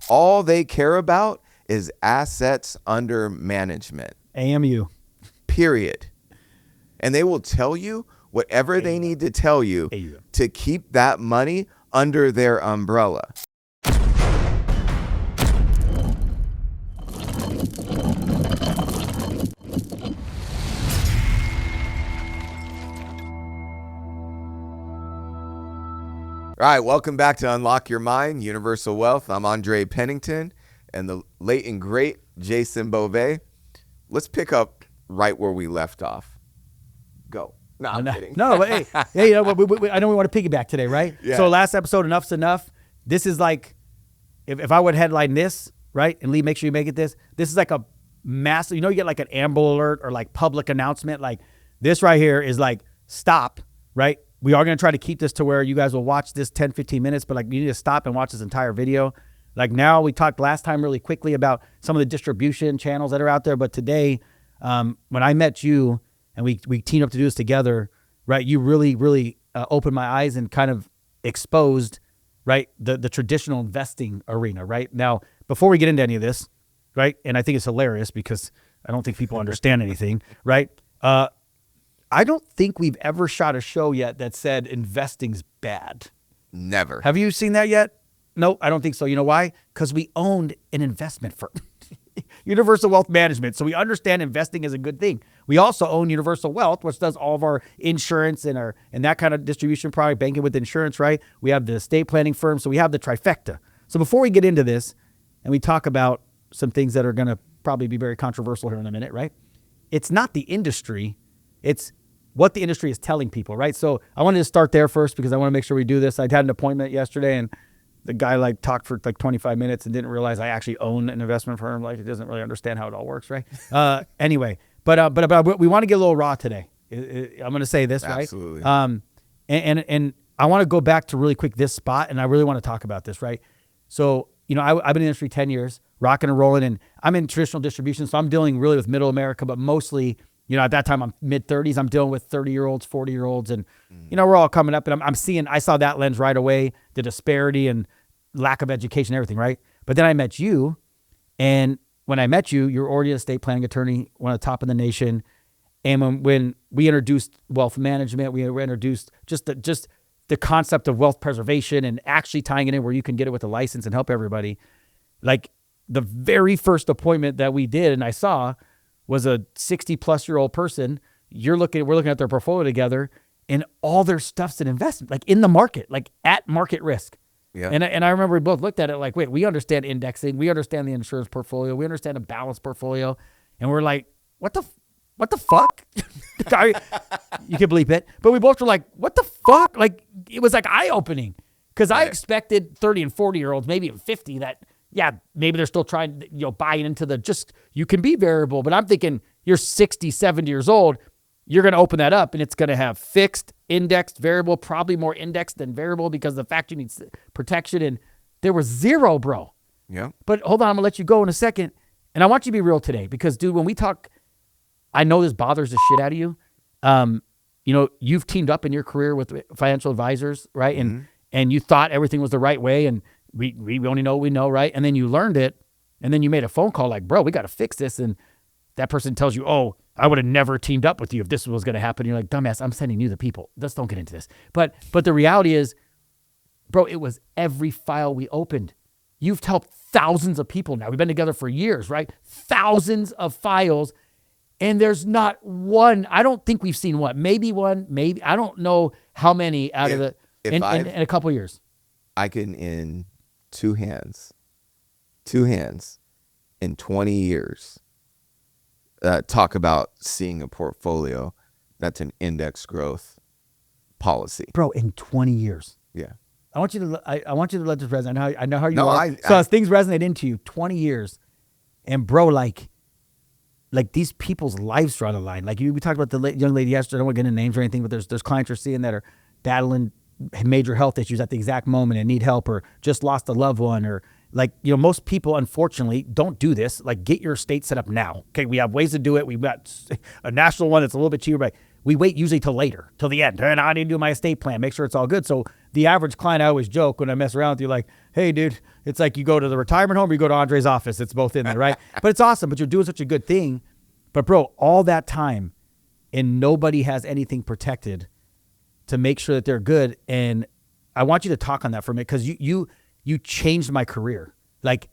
All they care about is assets under management. AMU. Period. And they will tell you whatever they need to tell you to keep that money under their umbrella. All right, welcome back to Unlock Your Mind, Universal Wealth. I'm Andre Pennington and the late and great Jason Beauvais. Let's pick up right where we left off. Go. No, I'm kidding. No, but hey, I know we want to piggyback today, right? Yeah. So last episode, Enough's Enough. This is like, if I would headline this, right, and Lee, make sure you make it this is like a massive, you get like an Amber Alert or like public announcement. Like this right here is like, stop, right? We are going to try to keep this to where you guys will watch this 10, 15 minutes, but like you need to stop and watch this entire video. Like now we talked last time really quickly about some of the distribution channels that are out there. But today, when I met you and we teamed up to do this together, right, you really opened my eyes and kind of exposed, right, the traditional investing arena, right? Now, before we get into any of this, right, and I think it's hilarious because I don't think people understand anything, right? I don't think we've ever shot a show yet that said investing's bad. Never. Have you seen that yet? No, I don't think so. You know why? Because we owned an investment firm, Universal Wealth Management. So we understand investing is a good thing. We also own Universal Wealth, which does all of our insurance and that kind of distribution product, banking with insurance, right? We have the estate planning firm. So we have the trifecta. So before we get into this and we talk about some things that are going to probably be very controversial here in a minute, right? It's not the industry. It's what the industry is telling people, right? So I wanted to start there first because I want to make sure we do this. I had an appointment yesterday and the guy talked for 25 minutes and didn't realize I actually own an investment firm. He doesn't really understand how it all works, right? Anyway, but we want to get a little raw today. I'm going to say this, right? Absolutely. And I want to go back to really quick this spot, and I really want to talk about this, right? So, I've been in the industry 10 years, rocking and rolling, and I'm in traditional distribution, so I'm dealing really with middle America, but mostly, at that time I'm mid-30s, I'm dealing with 30-year-olds, 40-year-olds, and, we're all coming up, and I saw that lens right away, the disparity and lack of education, everything, right? But then I met you, and when I met you, you're already an estate planning attorney, one of the top in the nation, and when we introduced wealth management, we introduced just the concept of wealth preservation and actually tying it in where you can get it with a license and help everybody. Like the very first appointment that we did and I saw was a 60-plus-year-old person. We're looking at their portfolio together, and all their stuff's an investment, like in the market, like at market risk. Yeah. And I remember we both looked at it like, wait, we understand indexing, we understand the insurance portfolio, we understand a balanced portfolio, and we're like, what the fuck? You can bleep it. But we both were like, what the fuck? Like, it was like eye-opening. Because I expected 30 and 40-year-olds, maybe even 50, that, yeah, maybe they're still trying, buying into you can be variable. But I'm thinking you're 60, 70 years old, you're going to open that up, and it's going to have fixed, indexed, variable, probably more indexed than variable because of the fact you need protection. And there was zero, bro. Yeah. But hold on, I'm going to let you go in a second. And I want you to be real today because, dude, when we talk, I know this bothers the shit out of you. You've teamed up in your career with financial advisors, right? And you thought everything was the right way, and we only know what we know, right? And then you learned it, and then you made a phone call like, bro, we got to fix this. And that person tells you, oh, I would have never teamed up with you if this was going to happen. And you're like, dumbass, I'm sending you the people. Let's don't get into this. But the reality is, bro, it was every file we opened. You've helped thousands of people now. We've been together for years, right? Thousands of files. And there's not one, I don't think we've seen one, maybe one, maybe, I don't know how many out of in a couple of years. I can, in two hands, in 20 years, talk about seeing a portfolio that's an index growth policy. Bro, in 20 years. Yeah. I want you to let this resonate. I know how you are. So as things resonate into you, 20 years. And bro, like these people's lives are on the line. Like we talked about the young lady yesterday. I don't want to get into names or anything, but there's clients you're seeing that are battling major health issues at the exact moment and need help, or just lost a loved one, or most people unfortunately don't do this. Like, get your estate set up now. Okay, we have ways to do it. We've got a national one that's a little bit cheaper, but we wait usually till later, till the end. And I need to do my estate plan, make sure it's all good. So the average client, I always joke when I mess around with you, like, hey, dude, it's like you go to the retirement home or you go to Andre's office. It's both in there, right? But it's awesome. But you're doing such a good thing. But bro, all that time and nobody has anything protected to make sure that they're good. And I want you to talk on that for a minute because you changed my career. Like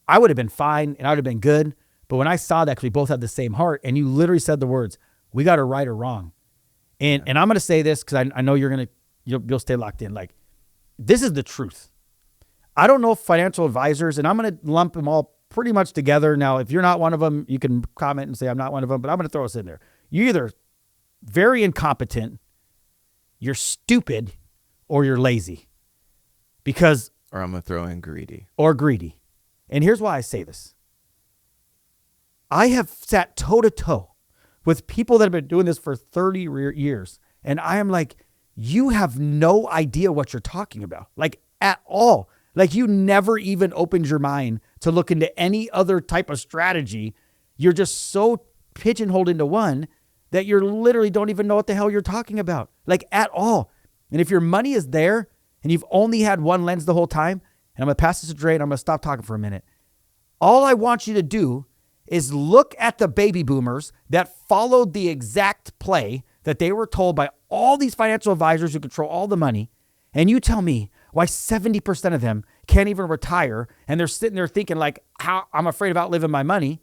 I would have been fine and I would have been good. But when I saw that, because we both had the same heart, and you literally said the words, we got to right or wrong. And I'm going to say this because I know you'll stay locked in. Like, this is the truth. I don't know if financial advisors, and I'm going to lump them all pretty much together. Now, if you're not one of them, you can comment and say I'm not one of them, but I'm going to throw us in there. You're either very incompetent, you're stupid, or you're lazy. Or I'm going to throw in greedy. Or greedy. And here's why I say this. I have sat toe-to-toe with people that have been doing this for 30 years. And I am like, you have no idea what you're talking about. Like, at all. Like, you never even opened your mind to look into any other type of strategy. You're just so pigeonholed into one that you literally don't even know what the hell you're talking about. Like, at all. And if your money is there and you've only had one lens the whole time, and I'm going to pass this to Dre and I'm going to stop talking for a minute. All I want you to do is look at the baby boomers that followed the exact play that they were told by all these financial advisors who control all the money. And you tell me why 70% of them can't even retire. And they're sitting there thinking like, how I'm afraid of outliving my money.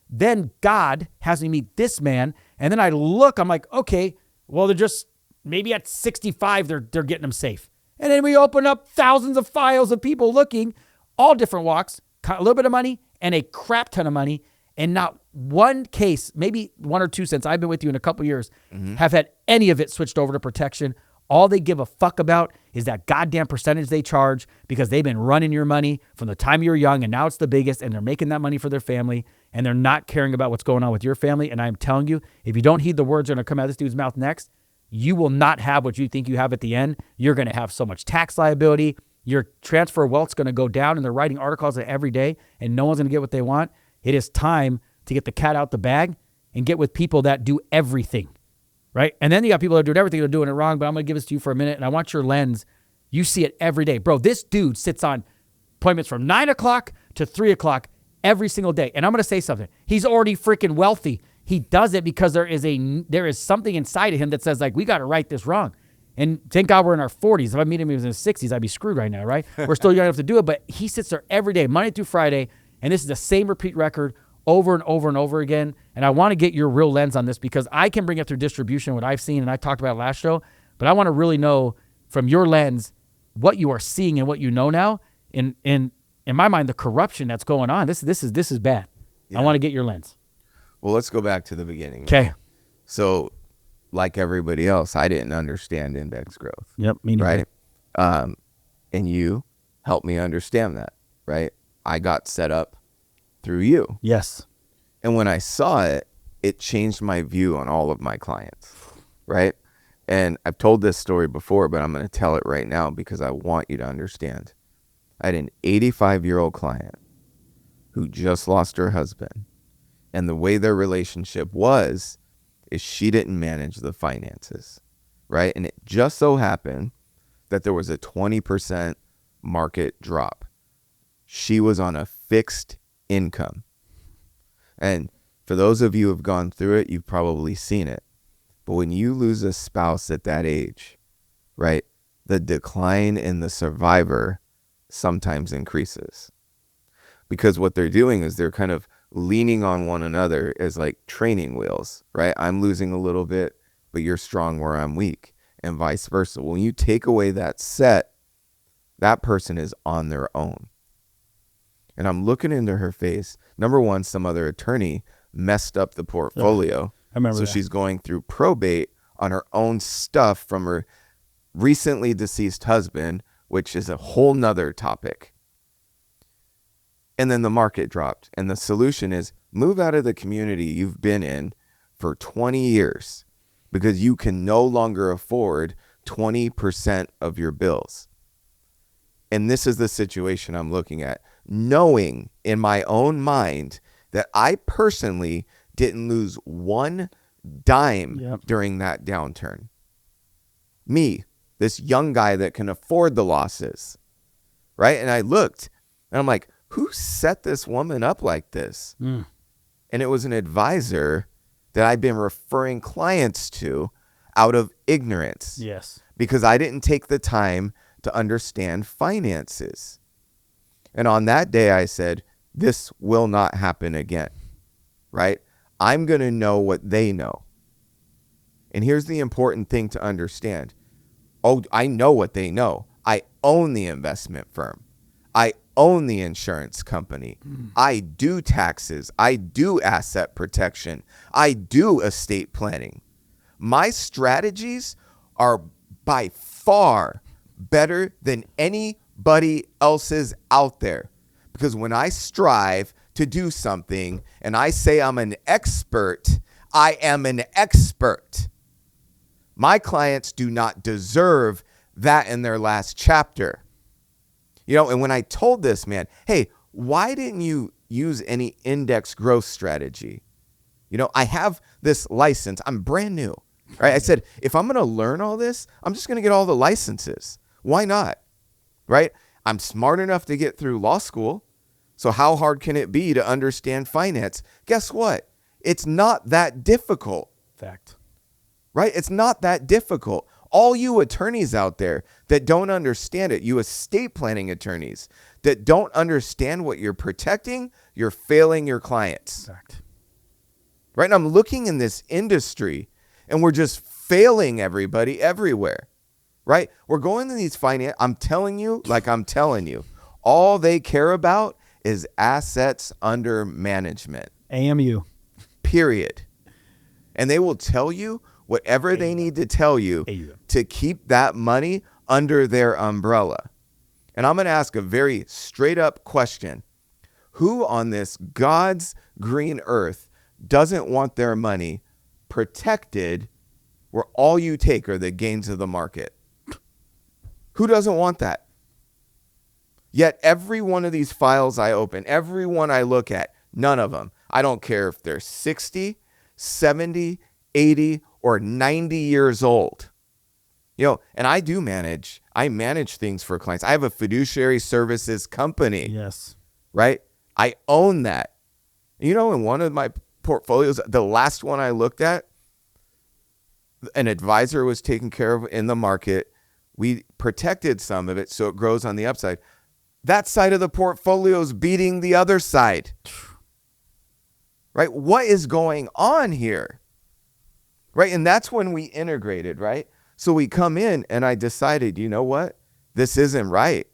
Then God has me meet this man. And then I look, I'm like, okay, well, they're just maybe at 65, they're getting them safe. And then we open up thousands of files of people looking, all different walks, a little bit of money and a crap ton of money. And not one case, maybe one or two since I've been with you in a couple years, have had any of it switched over to protection. All they give a fuck about is that goddamn percentage they charge because they've been running your money from the time you're young and now it's the biggest and they're making that money for their family and they're not caring about what's going on with your family. And I'm telling you, if you don't heed the words that are going to come out of this dude's mouth next, you will not have what you think you have at the end. You're going to have so much tax liability. Your transfer of wealth's going to go down and they're writing articles every day and no one's going to get what they want. It is time to get the cat out the bag and get with people that do everything, right? And then you got people that are doing everything, they're doing it wrong, but I'm going to give this to you for a minute, and I want your lens. You see it every day. Bro, this dude sits on appointments from 9 o'clock to 3 o'clock every single day. And I'm going to say something. He's already freaking wealthy. He does it because there is something inside of him that says, like, we got to right this wrong. And thank God we're in our 40s. If I meet him when he was in his 60s, I'd be screwed right now, right? We're still young enough to do it, but he sits there every day, Monday through Friday, and this is the same repeat record over and over and over again. And I want to get your real lens on this because I can bring it through distribution, what I've seen, and I talked about it last show, but I want to really know from your lens what you are seeing and what you know now. In my mind, the corruption that's going on, this is bad. Yeah. I want to get your lens. Well, let's go back to the beginning. Okay. So, like everybody else, I didn't understand index growth. Yep, me neither. Right? And you helped me understand that, right? I got set up through you. Yes. And when I saw it, it changed my view on all of my clients, right? And I've told this story before, but I'm going to tell it right now because I want you to understand. I had an 85-year-old client who just lost her husband. And the way their relationship was is she didn't manage the finances, right? And it just so happened that there was a 20% market drop. She was on a fixed income. And for those of you who have gone through it, you've probably seen it. But when you lose a spouse at that age, right, the decline in the survivor sometimes increases. Because what they're doing is they're kind of leaning on one another as like training wheels, right? I'm losing a little bit, but you're strong where I'm weak, and vice versa. When you take away that set, that person is on their own. And I'm looking into her face. Number one, some other attorney messed up the portfolio. I remember so that. She's going through probate on her own stuff from her recently deceased husband, which is a whole nother topic. And then the market dropped. And the solution is move out of the community you've been in for 20 years because you can no longer afford 20% of your bills. And this is the situation I'm looking at, knowing in my own mind that I personally didn't lose one dime Yep. during that downturn. Me, this young guy that can afford the losses, right? And I looked and I'm like, who set this woman up like this? Mm. And it was an advisor that I'd been referring clients to out of ignorance. Yes. Because I didn't take the time to understand finances. And on that day, I said, this will not happen again, right? I'm going to know what they know. And here's the important thing to understand. Oh, I know what they know. I own the investment firm. I own the insurance company. I do taxes. I do asset protection. I do estate planning. My strategies are by far better than anybody else's out there. Because when I strive to do something and I say I'm an expert, I am an expert. My clients do not deserve that in their last chapter. You know, and when I told this man, hey, why didn't you use any index growth strategy? You know, I have this license. I'm brand new, right? I said, if I'm going to learn all this, I'm just going to get all the licenses. Why not? Right? I'm smart enough to get through law school. So how hard can it be to understand finance? Guess what? It's not that difficult. Fact. Right? It's not that difficult. All you attorneys out there that don't understand it, you estate planning attorneys that don't understand what you're protecting, you're failing your clients. Fact. Right? And I'm looking in this industry and we're just failing everybody everywhere. Right? We're going to these finance. I'm telling you, all they care about is assets under management. AMU. Period. And they will tell you whatever they need to tell you to keep that money under their umbrella. And I'm going to ask a very straight up question. Who on this God's green earth doesn't want their money protected where all you take are the gains of the market? Who doesn't want that? Yet every one of these files I open, every one I look at, none of them, I don't care if they're 60, 70, 80, or 90 years old. You know, and I manage things for clients. I have a fiduciary services company. Yes. Right? I own that. You know, in one of my portfolios, the last one I looked at, an advisor was taken care of in the market. We protected some of it so it grows on the upside. That side of the portfolio is beating the other side. Right? What is going on here? Right? And that's when we integrated, right? So we come in and I decided, you know what? This isn't right.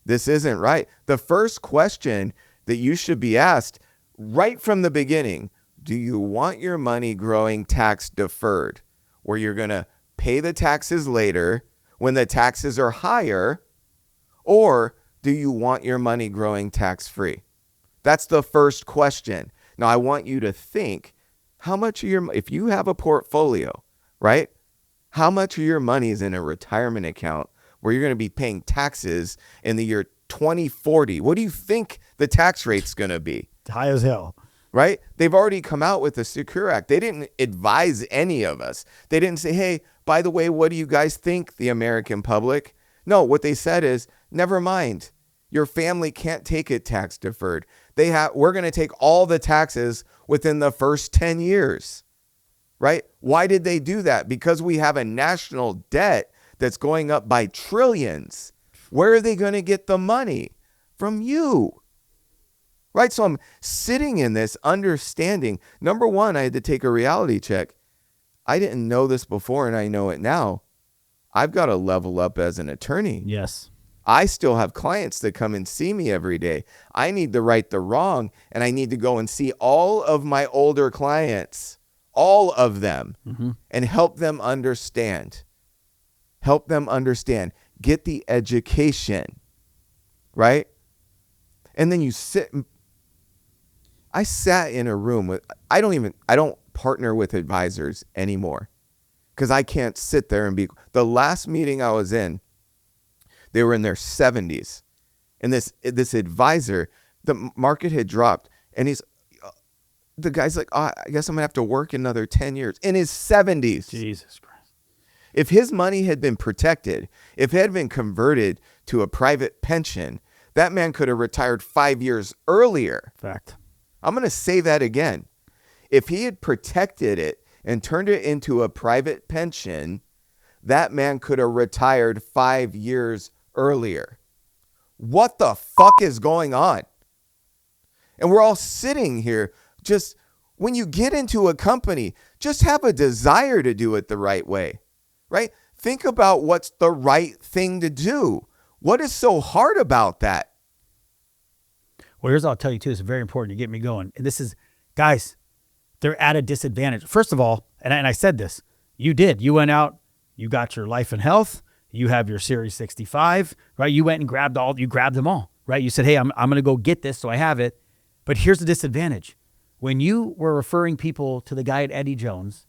This isn't right. The first question that you should be asked right from the beginning, do you want your money growing tax deferred, where you're going to pay the taxes later when the taxes are higher, or do you want your money growing tax free? That's the first question. Now I want you to think, how much of your, if you have a portfolio, right? How much of your money is in a retirement account where you're going to be paying taxes in the year 2040? What do you think the tax rate's going to be? High as hell. Right? They've already come out with the Secure Act. They didn't advise any of us. They didn't say, hey, by the way, what do you guys think, the American public? No, what they said is, never mind. Your family can't take it tax deferred. We're going to take all the taxes within the first 10 years. Right? Why did they do that? Because we have a national debt that's going up by trillions. Where are they going to get the money? From you. Right? So I'm sitting in this understanding. Number one, I had to take a reality check. I didn't know this before and I know it now. I've got to level up as an attorney. Yes. I still have clients that come and see me every day. I need to right the wrong, and I need to go and see all of my older clients, all of them, and help them understand. Help them understand. Get the education, right? And then you sit. I sat in a room with, I don't partner with advisors anymore because I can't sit there and be, the last meeting I was in, they were in their 70s. And this advisor, the market had dropped. And the guy's like, oh, I guess I'm going to have to work another 10 years in his 70s. Jesus Christ. If his money had been protected, if it had been converted to a private pension, that man could have retired 5 years earlier. Fact. I'm going to say that again. If he had protected it and turned it into a private pension, that man could have retired 5 years earlier. What the fuck is going on? And we're all sitting here just, when you get into a company, just have a desire to do it the right way, right? Think about what's the right thing to do. What is so hard about that? Well, here's what I'll tell you too. It's very important to get me going. And this is, guys, they're at a disadvantage. First of all, and I said this, you went out, you got your life and health, you have your Series 65, right? You went and you grabbed them all, right? You said, hey, I'm going to go get this, so I have it. But here's the disadvantage. When you were referring people to the guy at Eddie Jones,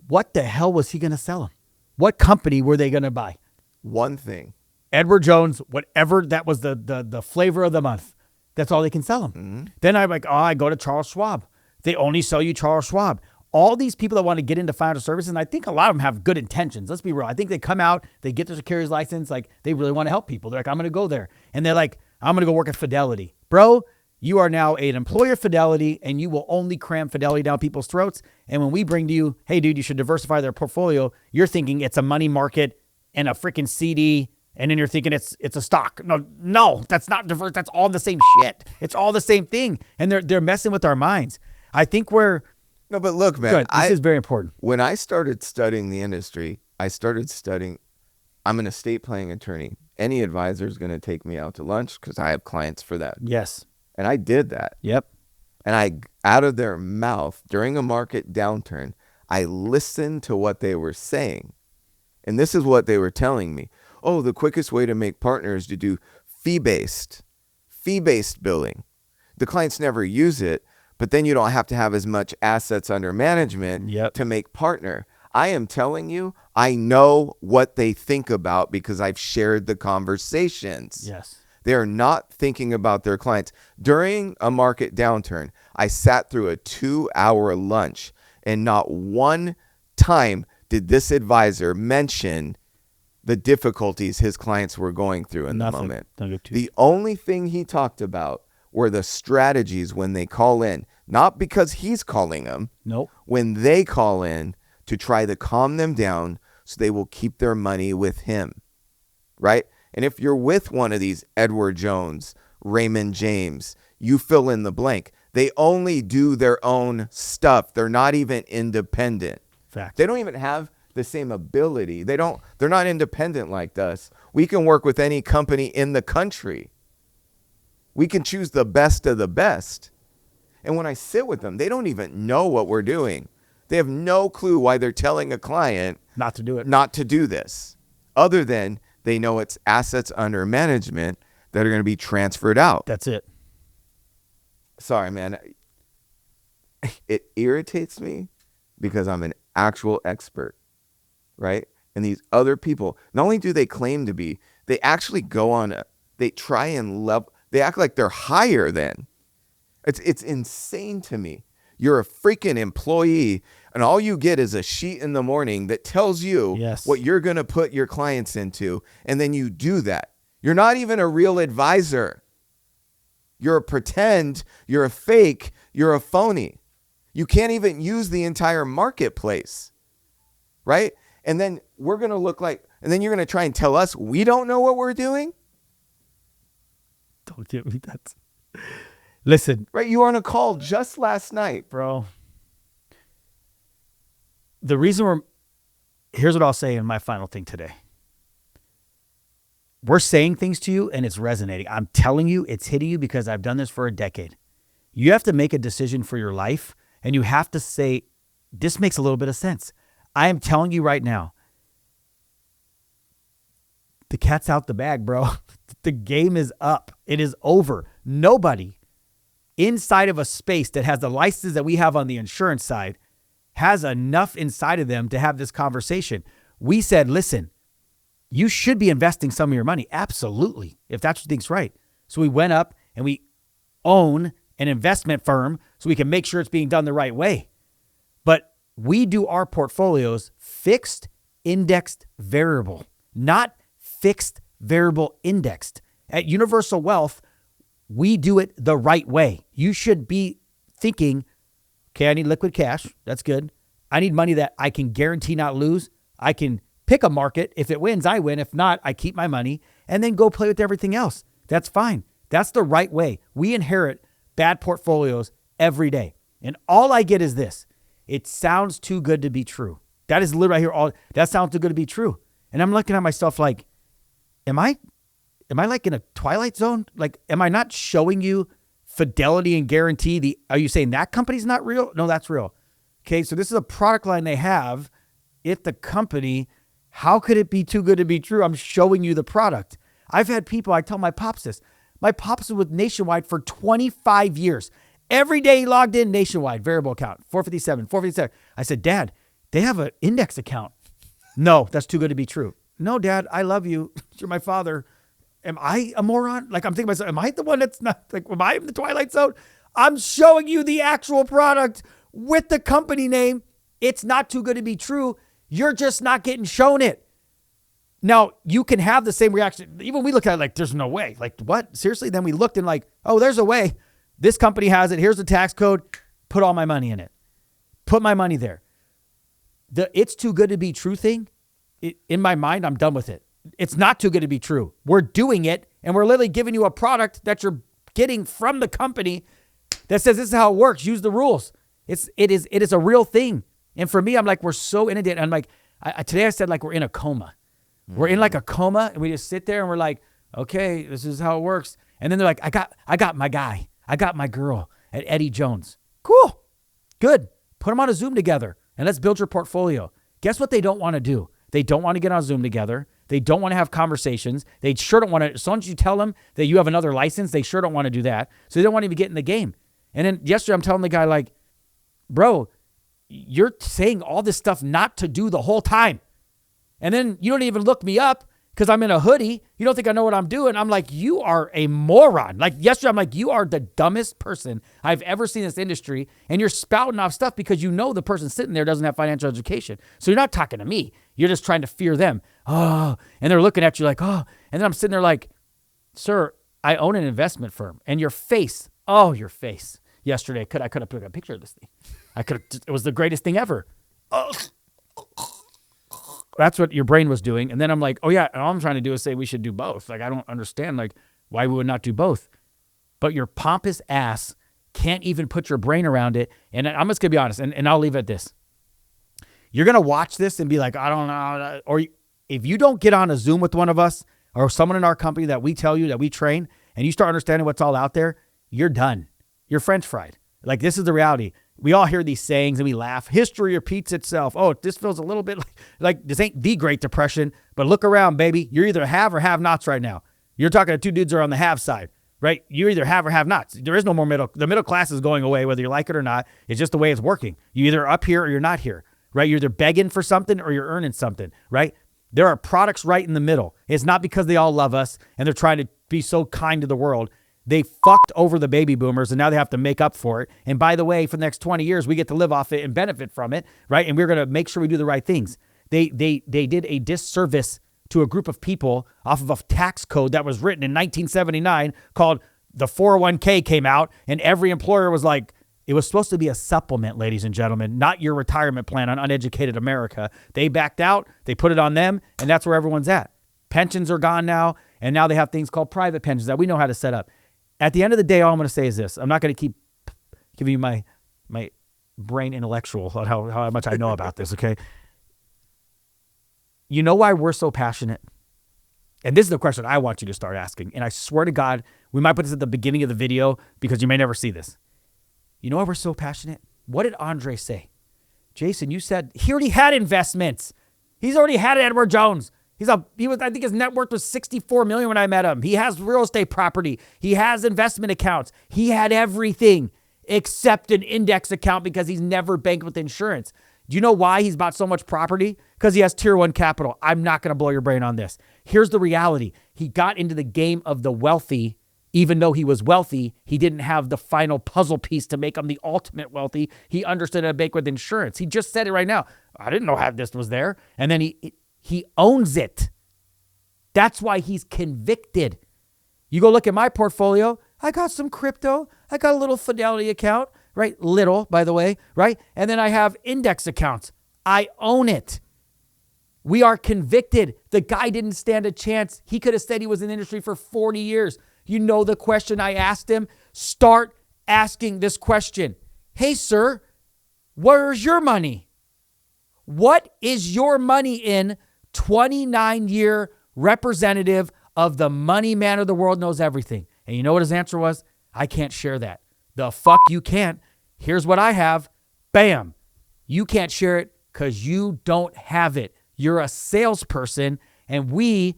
what the hell was he going to sell them? What company were they going to buy? One thing. Edward Jones, whatever that was the flavor of the month. That's all they can sell them. Mm-hmm. Then I'm like, I go to Charles Schwab. They only sell you Charles Schwab. All these people that want to get into financial services, and I think a lot of them have good intentions. Let's be real. I think they come out, they get their securities license, like they really want to help people. They're like, I'm going to go there. And they're like, I'm going to go work at Fidelity. Bro, you are now an employer of Fidelity, and you will only cram Fidelity down people's throats. And when we bring to you, hey, dude, you should diversify their portfolio, you're thinking it's a money market and a freaking CD, and then you're thinking it's a stock. No, that's not diverse. That's all the same shit. It's all the same thing. And they're messing with our minds. I think we're... No, but look, man. This is very important. When I started studying the industry, I'm an estate planning attorney. Any advisor is going to take me out to lunch because I have clients for that. Yes. And I did that. Yep. And out of their mouth, during a market downturn, I listened to what they were saying. And this is what they were telling me. Oh, the quickest way to make partners is to do fee-based billing. The clients never use it, but then you don't have to have as much assets under management to make partner. I am telling you, I know what they think about because I've shared the conversations. Yes. They're not thinking about their clients. During a market downturn, I sat through a 2-hour lunch, and not one time did this advisor mention the difficulties his clients were going through in the moment. The only thing he talked about were the strategies when they call in, not because he's calling them. Nope. When they call in to try to calm them down so they will keep their money with him, right? And if you're with one of these Edward Jones, Raymond James, you fill in the blank. They only do their own stuff. They're not even independent. Fact. They don't even have the same ability. They're not independent like us. We can work with any company in the country. We can choose the best of the best. And when I sit with them, they don't even know what we're doing. They have no clue why they're telling a client not to do it, not to do this, other than they know it's assets under management that are going to be transferred out. That's it. Sorry, man. It irritates me because I'm an actual expert, right? And these other people, not only do they claim to be, they actually they try and level, they act like they're higher than. It's insane to me. You're a freaking employee, and all you get is a sheet in the morning that tells you what you're going to put your clients into, and then you do that. You're not even a real advisor. You're a pretend, you're a fake, you're a phony. You can't even use the entire marketplace, right? And then we're going to look like, and then you're going to try and tell us we don't know what we're doing? Don't give me that. Listen. Right, you were on a call just last night. Bro. The reason here's what I'll say in my final thing today. We're saying things to you and it's resonating. I'm telling you, it's hitting you because I've done this for a decade. You have to make a decision for your life, and you have to say, this makes a little bit of sense. I am telling you right now, the cat's out the bag, bro. The game is up. It is over. Nobody inside of a space that has the license that we have on the insurance side has enough inside of them to have this conversation. We said, listen, you should be investing some of your money. Absolutely. If that's what you think's right. So we went up and we own an investment firm so we can make sure it's being done the right way. But we do our portfolios fixed, indexed, variable, not fixed, variable, indexed. At Universal Wealth, we do it the right way. You should be thinking, okay, I need liquid cash. That's good. I need money that I can guarantee not lose. I can pick a market. If it wins, I win. If not, I keep my money and then go play with everything else. That's fine. That's the right way. We inherit bad portfolios every day. And all I get is this. It sounds too good to be true. That is literally right here. That sounds too good to be true. And I'm looking at myself like, am I like in a twilight zone? Like, am I not showing you fidelity and guarantee? Are you saying that company's not real? No, that's real. Okay, so this is a product line they have. If the company, how could it be too good to be true? I'm showing you the product. I've had people, I tell my pops this. My pops was with Nationwide for 25 years. Every day he logged in, Nationwide, variable account, 457. I said, Dad, they have an index account. No, that's too good to be true. No, Dad, I love you. You're my father. Am I a moron? Like, I'm thinking to myself, am I the one that's not, like, am I in the twilight zone? I'm showing you the actual product with the company name. It's not too good to be true. You're just not getting shown it. Now, you can have the same reaction. Even we look at it like, there's no way. Like, what? Seriously? Then we looked and like, oh, there's a way. This company has it. Here's the tax code. Put all my money in it. Put my money there. The it's too good to be true thing, in my mind, I'm done with it. It's not too good to be true. We're doing it, and we're literally giving you a product that you're getting from the company that says this is how it works. Use the rules. It is a real thing. And for me, I'm like, we're so inundated. I'm like, today I said like we're in a coma. Mm-hmm. We're in like a coma, and we just sit there and we're like, okay, this is how it works. And then they're like, I got my guy. I got my girl at Eddie Jones. Cool. Good. Put them on a Zoom together, and let's build your portfolio. Guess what they don't want to do? They don't want to get on Zoom together. They don't want to have conversations. They sure don't want to. As long as you tell them that you have another license, they sure don't want to do that. So they don't want to even get in the game. And then yesterday I'm telling the guy like, bro, you're saying all this stuff not to do the whole time. And then you don't even look me up because I'm in a hoodie. You don't think I know what I'm doing. I'm like, you are a moron. Like yesterday, I'm like, you are the dumbest person I've ever seen in this industry. And you're spouting off stuff because you know the person sitting there doesn't have financial education. So you're not talking to me. You're just trying to fear them. Oh, and they're looking at you like, oh. And then I'm sitting there like, sir, I own an investment firm. And your face yesterday, I could have put a picture of this thing. It was the greatest thing ever. Oh. That's what your brain was doing. And then I'm like, oh yeah, all I'm trying to do is say we should do both. Like, I don't understand like why we would not do both. But your pompous ass can't even put your brain around it. And I'm just going to be honest, and I'll leave it at this. You're going to watch this and be like, I don't know. Or if you don't get on a Zoom with one of us or someone in our company that we tell you that we train and you start understanding what's all out there, you're done. You're French fried. Like, this is the reality. We all hear these sayings and we laugh. History repeats itself. Oh, this feels a little bit like this ain't the Great Depression, but look around, baby. You're either have or have nots right now. You're talking to two dudes who are on the have side, right? You either have or have nots. There is no more middle. The middle class is going away, whether you like it or not. It's just the way it's working. You're either up here or you're not here, right? You're either begging for something or you're earning something, right? There are products right in the middle. It's not because they all love us and they're trying to be so kind to the world. They fucked over the baby boomers and now they have to make up for it. And by the way, for the next 20 years, we get to live off it and benefit from it, right? And we're going to make sure we do the right things. They did a disservice to a group of people off of a tax code that was written in 1979 called the 401k came out, and every employer was like, it was supposed to be a supplement, ladies and gentlemen, not your retirement plan on uneducated America. They backed out, they put it on them, and that's where everyone's at. Pensions are gone now, and now they have things called private pensions that we know how to set up. At the end of the day, all I'm going to say is this. I'm not going to keep giving you my brain intellectual on how much I know about this, okay? You know why we're so passionate? And this is the question I want you to start asking. And I swear to God, we might put this at the beginning of the video because you may never see this. You know why we're so passionate? What did Andre say? Jason, you said he already had investments. He's already had Edward Jones. I think his net worth was $64 million when I met him. He has real estate property. He has investment accounts. He had everything except an index account because he's never banked with insurance. Do you know why he's bought so much property? Because he has tier 1 capital. I'm not going to blow your brain on this. Here's the reality. He got into the game of the wealthy Even though he was wealthy, he didn't have the final puzzle piece to make him the ultimate wealthy. He understood how to bank with insurance. He just said it right now. I didn't know how this was there. And then he owns it. That's why he's convicted. You go look at my portfolio. I got some crypto. I got a little Fidelity account, right? Little, by the way, right? And then I have index accounts. I own it. We are convicted. The guy didn't stand a chance. He could have said he was in the industry for 40 years. You know the question I asked him? Start asking this question. Hey, sir, where's your money? What is your money in? 29-year representative of the money man of the world knows everything. And you know what his answer was? I can't share that. The fuck you can't. Here's what I have. Bam. You can't share it because you don't have it. You're a salesperson, and we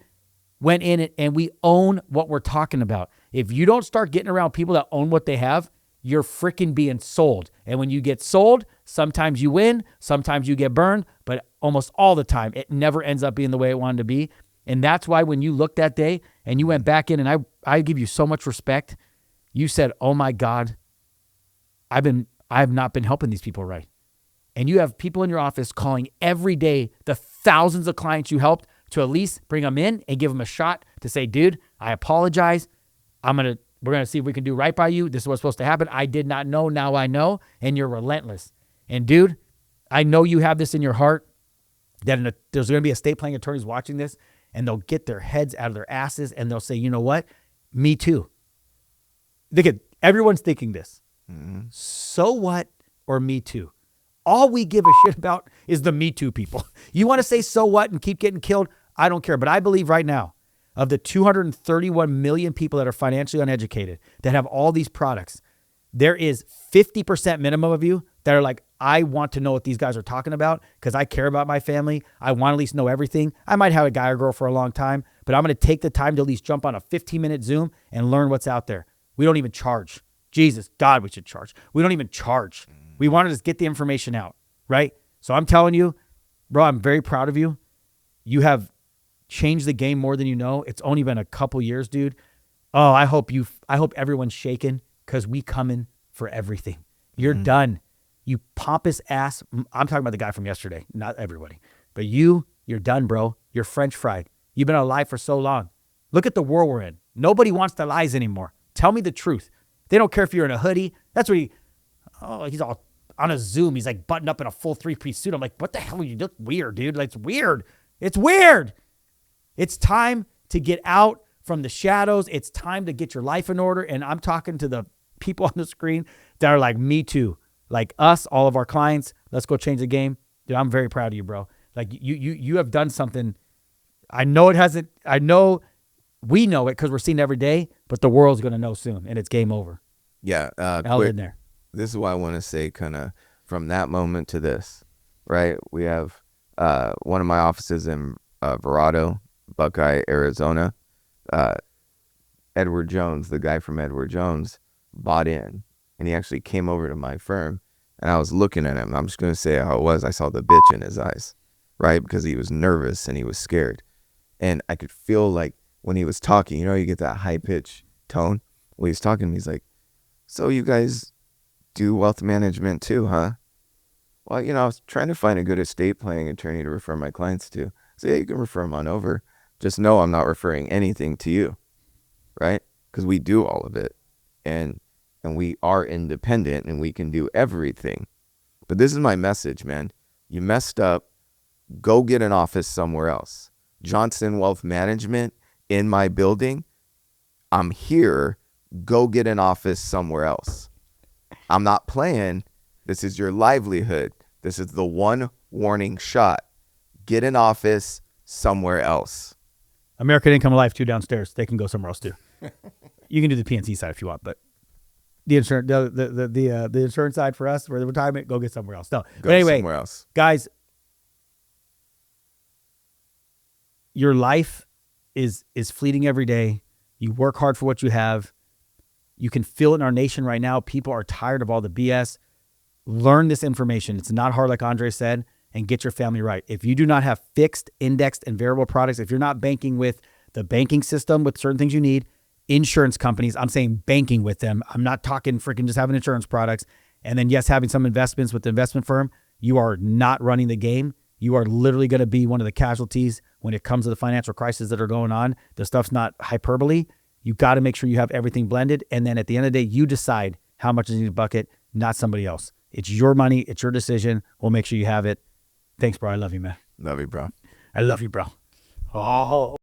went in it and we own what we're talking about. If you don't start getting around people that own what they have, you're freaking being sold. And when you get sold, sometimes you win, sometimes you get burned, but almost all the time, it never ends up being the way it wanted to be. And that's why when you looked that day and you went back in, and I give you so much respect, you said, oh my God, I have not been helping these people right. And you have people in your office calling every day the thousands of clients you helped to at least bring them in and give them a shot to say, dude, I apologize. We're going to see if we can do right by you. This is what's supposed to happen. I did not know. Now I know. And you're relentless. And dude, I know you have this in your heart that there's going to be estate planning attorneys watching this, and they'll get their heads out of their asses and they'll say, you know what? Me too. Everyone's thinking this. Mm-hmm. So what? Or me too. All we give a shit about is the Me Too people. You want to say so what and keep getting killed? I don't care. But I believe right now, of the 231 million people that are financially uneducated, that have all these products, there is 50% minimum of you that are like, I want to know what these guys are talking about because I care about my family. I want to at least know everything. I might have a guy or girl for a long time, but I'm going to take the time to at least jump on a 15-minute Zoom and learn what's out there. We don't even charge. Jesus, God, we should charge. We don't even charge. We want to just get the information out, right? So I'm telling you, bro, I'm very proud of you. You have changed the game more than you know. It's only been a couple years, dude. Oh, I hope everyone's shaking because we coming for everything. You're done. You pompous ass. I'm talking about the guy from yesterday, not everybody. But you're done, bro. You're French fried. You've been alive for so long. Look at the world we're in. Nobody wants the lies anymore. Tell me the truth. They don't care if you're in a hoodie. That's what he's all on a Zoom. He's like buttoned up in a full 3-piece suit. I'm like, what the hell are you doing? Weird, dude. Like, it's weird. It's weird. It's time to get out from the shadows. It's time to get your life in order. And I'm talking to the people on the screen that are like, me too. Like us, all of our clients. Let's go change the game. Dude, I'm very proud of you, bro. Like you have done something. I know it hasn't. I know we know it because we're seeing it every day, but the world's going to know soon, and it's game over. Yeah. Held in there. This is what I want to say kind of from that moment to this, right? We have one of my offices in Verrado, Buckeye, Arizona. Edward Jones, the guy from Edward Jones, bought in, and he actually came over to my firm, and I was looking at him. I'm just going to say how it was. I saw the bitch in his eyes, right? Because he was nervous and he was scared. And I could feel like when he was talking, you get that high-pitched tone. When he's talking, he's like, so you guys do wealth management too, huh? Well, I was trying to find a good estate planning attorney to refer my clients to. So yeah, you can refer them on over. Just know I'm not referring anything to you, right? Because we do all of it. And we are independent and we can do everything. But this is my message, man. You messed up. Go get an office somewhere else. Johnson Wealth Management in my building. I'm here. Go get an office somewhere else. I'm not playing. This is your livelihood. This is the one warning shot. Get an office somewhere else. American Income Life, 2 downstairs. They can go somewhere else too. You can do the PNC side if you want, but the insurance, the insurance side for us, for the retirement, go get somewhere else. No, but anyway, somewhere else. Guys, your life is fleeting every day. You work hard for what you have. You can feel it in our nation right now. People are tired of all the BS. Learn this information. It's not hard, like Andre said, and get your family right. If you do not have fixed, indexed, and variable products, if you're not banking with the banking system with certain things you need, insurance companies. I'm saying banking with them. I'm not talking freaking just having insurance products. And then, yes, having some investments with the investment firm. You are not running the game. You are literally going to be one of the casualties when it comes to the financial crises that are going on. The stuff's not hyperbole. You got to make sure you have everything blended. And then at the end of the day, you decide how much is in your bucket, not somebody else. It's your money. It's your decision. We'll make sure you have it. Thanks, bro. I love you, man. Love you, bro. I love you, bro. Oh.